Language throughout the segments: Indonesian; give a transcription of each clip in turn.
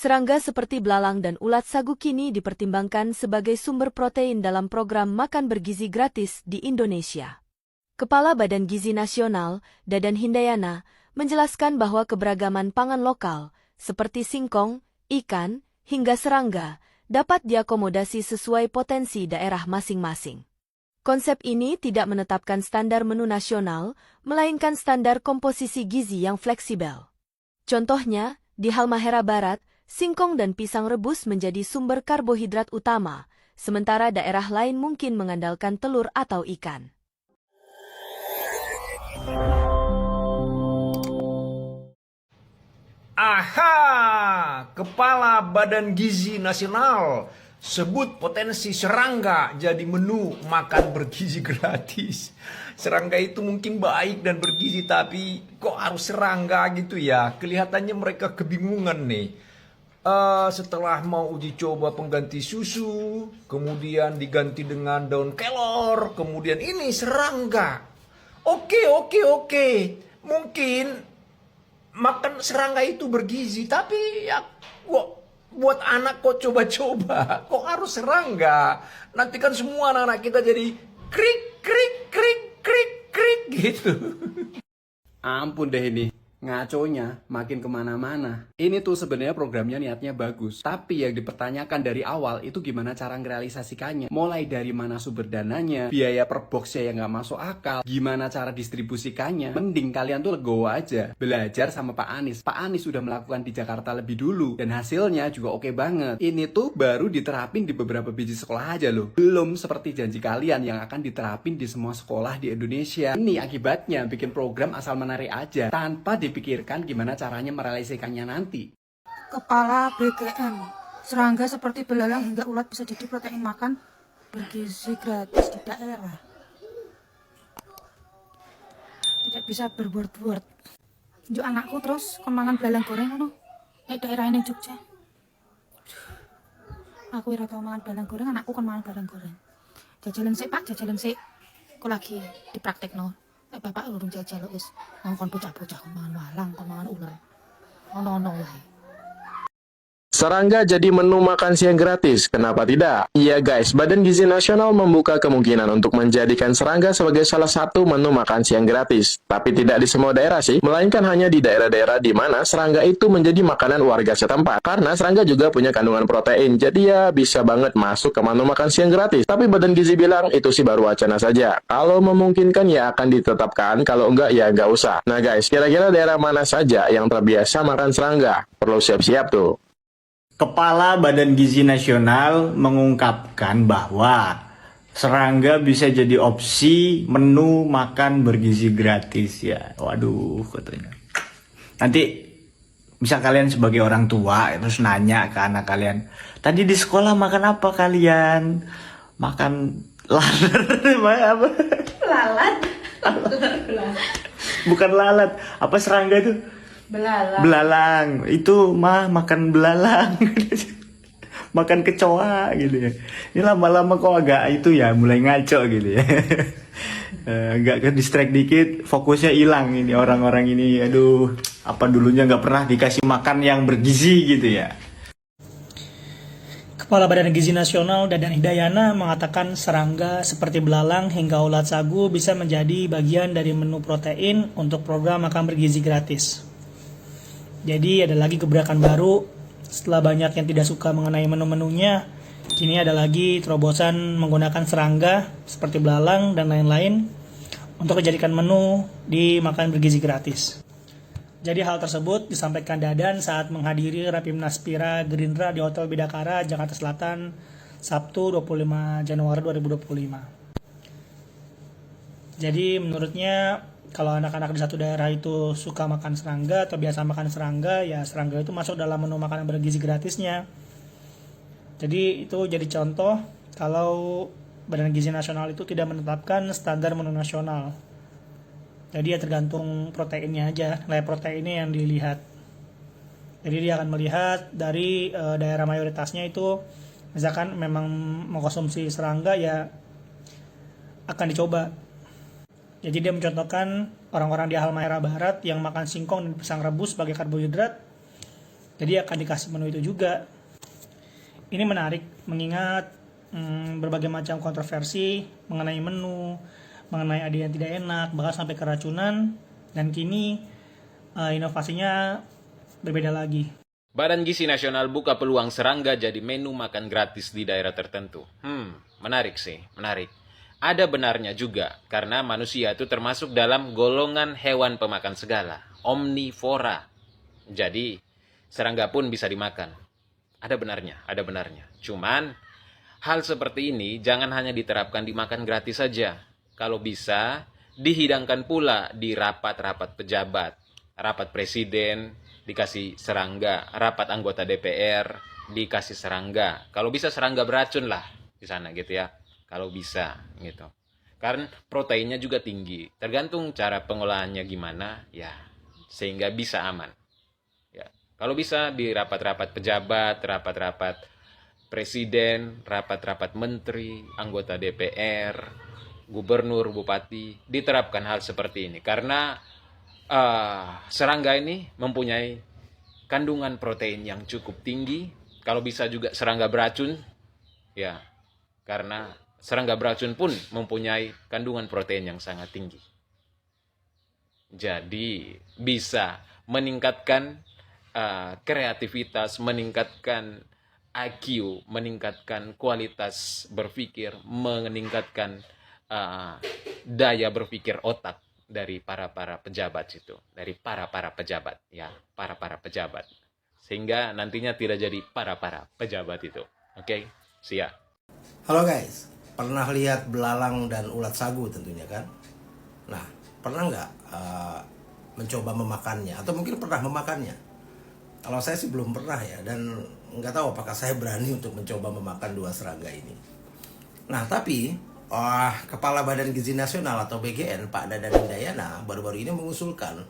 Serangga seperti belalang dan ulat sagu kini dipertimbangkan sebagai sumber protein dalam program makan bergizi gratis di Indonesia. Kepala Badan Gizi Nasional, Dadan Hindayana, menjelaskan bahwa keberagaman pangan lokal, seperti singkong, ikan, hingga serangga, dapat diakomodasi sesuai potensi daerah masing-masing. Konsep ini tidak menetapkan standar menu nasional, melainkan standar komposisi gizi yang fleksibel. Contohnya, di Halmahera Barat, singkong dan pisang rebus menjadi sumber karbohidrat utama, sementara daerah lain mungkin mengandalkan telur atau ikan. Aha, Kepala Badan Gizi Nasional sebut potensi serangga jadi menu makan bergizi gratis. Serangga itu mungkin baik dan bergizi, tapi kok harus serangga gitu ya? Kelihatannya mereka kebingungan nih. Setelah mau uji coba pengganti susu, kemudian diganti dengan daun kelor, kemudian ini serangga. Oke. Mungkin makan serangga itu bergizi, tapi ya buat anak kok coba-coba. Kok harus serangga? Nanti kan semua anak-anak kita jadi krik gitu. Ampun deh ini, ngaconya makin kemana-mana. Ini tuh sebenarnya programnya niatnya bagus, tapi yang dipertanyakan dari awal itu gimana cara ngerealisasikannya. Mulai dari mana sumber dananya, biaya per boxnya yang nggak masuk akal, gimana cara distribusikannya. Mending kalian tuh legowo aja, belajar sama Pak Anies. Pak Anies sudah melakukan di Jakarta lebih dulu, dan hasilnya juga oke banget. Ini tuh baru diterapin di beberapa biji sekolah aja loh. Belum seperti janji kalian yang akan diterapin di semua sekolah di Indonesia. Ini akibatnya bikin program asal menarik aja, tanpa dipikirkan gimana caranya merealisasikannya nanti. Kepala BGN, serangga seperti belalang hingga ulat bisa jadi protein makan bergizi gratis di daerah. Tidak bisa berbuat-buat. Juk anakku terus kemangan belalang goreng ono daerah ini Jogja. Aku ora tau mangan belalang goreng, anakku kan mangan belalang goreng. Jajalan sik Pak, jajalan sik. Kok lagi dipraktekno. Bapak urung jajal wis ngongkon bocah-bocah mangan walang, mangan ular. Ono-ono wae. Serangga jadi menu makan siang gratis, kenapa tidak? Iya guys, Badan Gizi Nasional membuka kemungkinan untuk menjadikan serangga sebagai salah satu menu makan siang gratis. Tapi tidak di semua daerah sih, melainkan hanya di daerah-daerah di mana serangga itu menjadi makanan warga setempat. Karena serangga juga punya kandungan protein, jadi ya bisa banget masuk ke menu makan siang gratis. Tapi Badan Gizi bilang itu sih baru wacana saja. Kalau memungkinkan ya akan ditetapkan, kalau enggak ya enggak usah. Nah guys, kira-kira daerah mana saja yang terbiasa makan serangga? Perlu siap-siap tuh. Kepala Badan Gizi Nasional mengungkapkan bahwa serangga bisa jadi opsi menu makan bergizi gratis ya. Waduh, katanya. Nanti bisa kalian sebagai orang tua terus nanya ke anak kalian, tadi di sekolah makan apa kalian? Makan lalat apa? Lalat. Bukan lalat, apa serangga itu? Belalang. Itu mah makan belalang. Makan kecoa gitu ya. Ini lama-lama kok agak itu ya, mulai ngaco gitu ya. Agak ke distract dikit, fokusnya hilang ini orang-orang ini. Aduh, apa dulunya nggak pernah dikasih makan yang bergizi gitu ya. Kepala Badan Gizi Nasional Dadan Hindayana mengatakan serangga seperti belalang hingga ulat sagu bisa menjadi bagian dari menu protein untuk program makan bergizi gratis. Jadi ada lagi gebrakan baru, setelah banyak yang tidak suka mengenai menu-menunya, kini ada lagi terobosan menggunakan serangga seperti belalang dan lain-lain untuk dijadikan menu di makan bergizi gratis. Jadi hal tersebut disampaikan Dadan saat menghadiri Rapimnas Pira Gerindra di Hotel Bidakara, Jakarta Selatan, Sabtu 25 Januari 2025. Jadi menurutnya kalau anak-anak di satu daerah itu suka makan serangga atau biasa makan serangga, ya serangga itu masuk dalam menu makanan bergizi gratisnya. Jadi itu jadi contoh kalau Badan Gizi Nasional itu tidak menetapkan standar menu nasional. Jadi ya tergantung proteinnya aja, nilai proteinnya yang dilihat. Jadi dia akan melihat dari daerah mayoritasnya itu, misalkan memang mengkonsumsi serangga ya akan dicoba. Jadi dia mencontohkan orang-orang di Halmahera Barat yang makan singkong dan pisang rebus sebagai karbohidrat. Jadi akan dikasih menu itu juga. Ini menarik mengingat berbagai macam kontroversi mengenai menu, mengenai ada yang tidak enak, bahkan sampai keracunan. Dan kini inovasinya berbeda lagi. Badan Gizi Nasional buka peluang serangga jadi menu makan gratis di daerah tertentu. Menarik sih, menarik. Ada benarnya juga, karena manusia itu termasuk dalam golongan hewan pemakan segala, omnivora. Jadi, serangga pun bisa dimakan. Ada benarnya, ada benarnya. Cuman, hal seperti ini jangan hanya diterapkan dimakan gratis saja. Kalau bisa, dihidangkan pula di rapat-rapat pejabat, rapat presiden, dikasih serangga, rapat anggota DPR, dikasih serangga. Kalau bisa serangga beracun lah di sana gitu ya. Kalau bisa gitu. Karena proteinnya juga tinggi. Tergantung cara pengolahannya gimana ya, sehingga bisa aman. Ya. Kalau bisa di rapat-rapat pejabat, rapat-rapat presiden, rapat-rapat menteri, anggota DPR, gubernur, bupati, diterapkan hal seperti ini. Karena serangga ini mempunyai kandungan protein yang cukup tinggi. Kalau bisa juga serangga beracun, ya, karena serangga beracun pun mempunyai kandungan protein yang sangat tinggi. Jadi bisa meningkatkan kreativitas, meningkatkan IQ, meningkatkan kualitas berpikir, meningkatkan daya berpikir otak dari para pejabat itu, dari para pejabat ya, para pejabat, sehingga nantinya tidak jadi para pejabat itu. Oke, siap. Halo guys, pernah lihat belalang dan ulat sagu tentunya kan? Nah, pernah nggak mencoba memakannya, atau mungkin pernah memakannya? Kalau saya sih belum pernah ya, dan nggak tahu apakah saya berani untuk mencoba memakan dua serangga ini. Nah, tapi Kepala Badan Gizi Nasional atau BGN, Pak Dadan Hindayana, baru-baru ini mengusulkan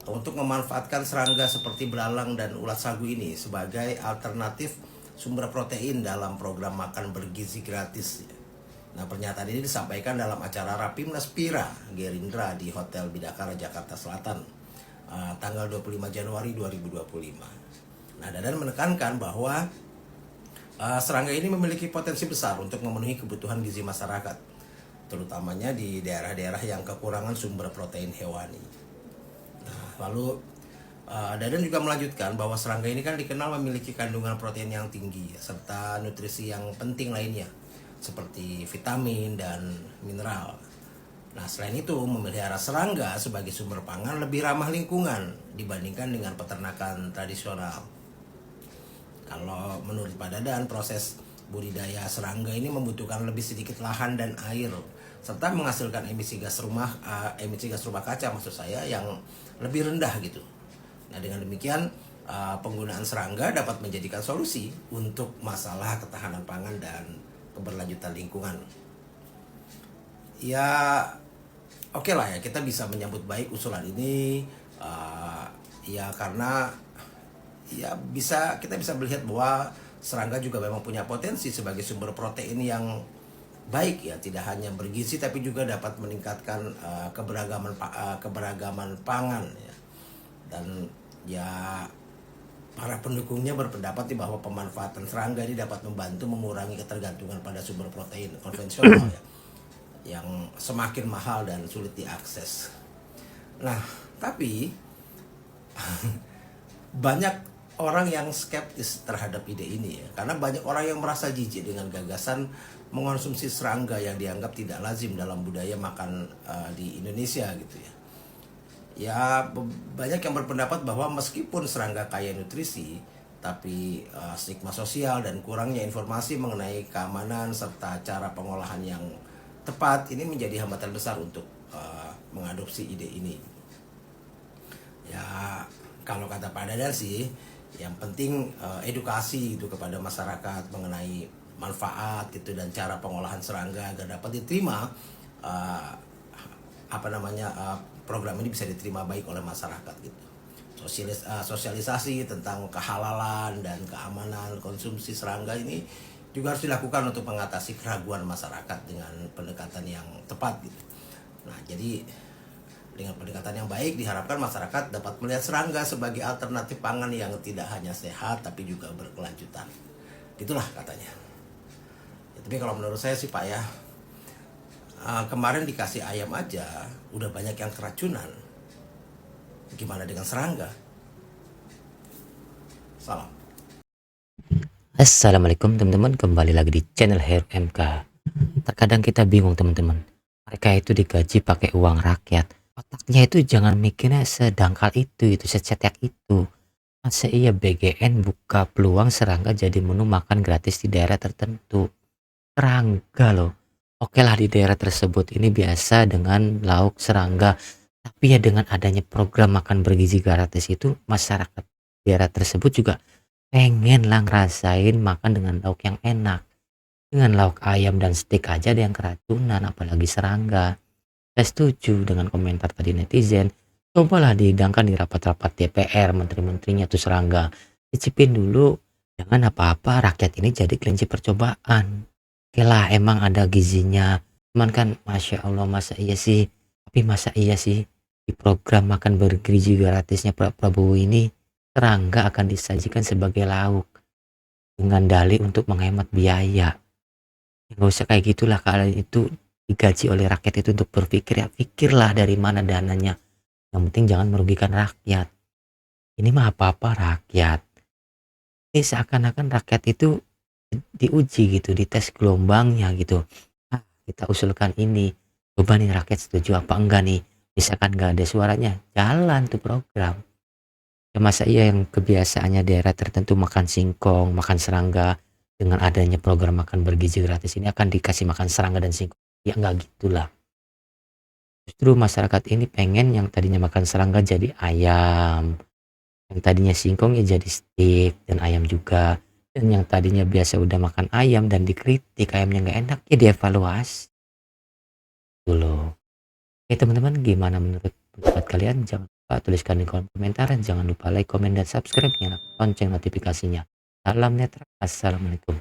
untuk memanfaatkan serangga seperti belalang dan ulat sagu ini sebagai alternatif sumber protein dalam program makan bergizi gratis. Nah, pernyataan ini disampaikan dalam acara Rapimnas Pira Gerindra di Hotel Bidakara, Jakarta Selatan, tanggal 25 Januari 2025. Nah, Dadan menekankan bahwa serangga ini memiliki potensi besar untuk memenuhi kebutuhan gizi masyarakat, terutamanya di daerah-daerah yang kekurangan sumber protein hewani. Nah, lalu Dadan juga melanjutkan bahwa serangga ini kan dikenal memiliki kandungan protein yang tinggi, serta nutrisi yang penting lainnya, seperti vitamin dan mineral. Nah, selain itu, memelihara serangga sebagai sumber pangan lebih ramah lingkungan dibandingkan dengan peternakan tradisional. Kalau menurut Pak Dadan, proses budidaya serangga ini membutuhkan lebih sedikit lahan dan air, serta menghasilkan emisi gas rumah kaca maksud saya yang lebih rendah gitu. Nah, dengan demikian penggunaan serangga dapat menjadikan solusi untuk masalah ketahanan pangan dan keberlanjutan lingkungan. Ya, oke lah ya, kita bisa menyambut baik usulan ini, ya karena ya kita bisa melihat bahwa serangga juga memang punya potensi sebagai sumber protein yang baik ya, tidak hanya bergizi tapi juga dapat meningkatkan keberagaman pangan ya. Dan ya para pendukungnya berpendapat bahwa pemanfaatan serangga ini dapat membantu mengurangi ketergantungan pada sumber protein konvensional ya, yang semakin mahal dan sulit diakses. Nah, tapi banyak orang yang skeptis terhadap ide ini ya, karena banyak orang yang merasa jijik dengan gagasan mengonsumsi serangga yang dianggap tidak lazim dalam budaya makan di Indonesia gitu ya. Ya, banyak yang berpendapat bahwa meskipun serangga kaya nutrisi, tapi stigma sosial dan kurangnya informasi mengenai keamanan serta cara pengolahan yang tepat ini menjadi hambatan besar untuk mengadopsi ide ini. Ya, kalau kata Pak Dadan sih, yang penting edukasi itu kepada masyarakat mengenai manfaat itu dan cara pengolahan serangga agar dapat diterima, program ini bisa diterima baik oleh masyarakat gitu. Sosialisasi tentang kehalalan dan keamanan konsumsi serangga ini juga harus dilakukan untuk mengatasi keraguan masyarakat dengan pendekatan yang tepat gitu. Nah, jadi Dengan pendekatan yang baik diharapkan masyarakat dapat melihat serangga sebagai alternatif pangan yang tidak hanya sehat tapi juga berkelanjutan. Itulah katanya. Ya, tapi kalau menurut saya sih Pak ya, kemarin dikasih ayam aja udah banyak yang keracunan. Gimana dengan serangga? Salam. Assalamualaikum teman-teman, kembali lagi di channel Hero MK. Terkadang kita bingung teman-teman, mereka itu digaji pakai uang rakyat, otaknya itu jangan mikirnya sedangkal itu secetek itu. Masa iya BGN buka peluang serangga jadi menu makan gratis di daerah tertentu? Serangga loh, oke lah di daerah tersebut ini biasa dengan lauk serangga, tapi ya dengan adanya program makan bergizi gratis itu, masyarakat daerah tersebut juga pengen lah ngerasain makan dengan lauk yang enak. Dengan lauk ayam dan steak aja ada yang keracunan, apalagi serangga. Saya setuju dengan komentar tadi netizen. Cobalah dihidangkan di rapat-rapat DPR, menteri-menterinya tuh serangga. Cicipin dulu, jangan apa-apa rakyat ini jadi kelinci percobaan. Oke lah, emang ada gizinya. Cuman kan Masya Allah, masa iya sih? Tapi masa iya sih di program makan bergizi gratisnya Pak Prabowo ini serangga akan disajikan sebagai lauk dengan dalih untuk menghemat biaya. Nggak usah kayak gitulah, kalian itu digaji oleh rakyat itu untuk berpikir, ya pikirlah dari mana dananya. Yang penting jangan merugikan rakyat. Ini mah apa-apa rakyat. Ini seakan-akan rakyat itu diuji gitu, dites gelombangnya gitu. Kita usulkan ini, coba nih rakyat setuju apa enggak nih. Misalkan nggak ada suaranya, jalan tuh program. Ya masa iya yang kebiasaannya daerah tertentu makan singkong, makan serangga, dengan adanya program makan bergizi gratis ini akan dikasih makan serangga dan singkong? Ya enggak gitulah. Justru masyarakat ini pengen yang tadinya makan serangga jadi ayam, yang tadinya singkong ya jadi steak dan ayam juga, dan yang tadinya biasa udah makan ayam dan dikritik ayamnya nggak enak ya dievaluasi dulu. Oke teman-teman, gimana menurut pendapat kalian? Jangan lupa tuliskan di kolom komentar, jangan lupa like, komen, dan subscribe, nyalakan lonceng notifikasinya. Salam netra, assalamualaikum.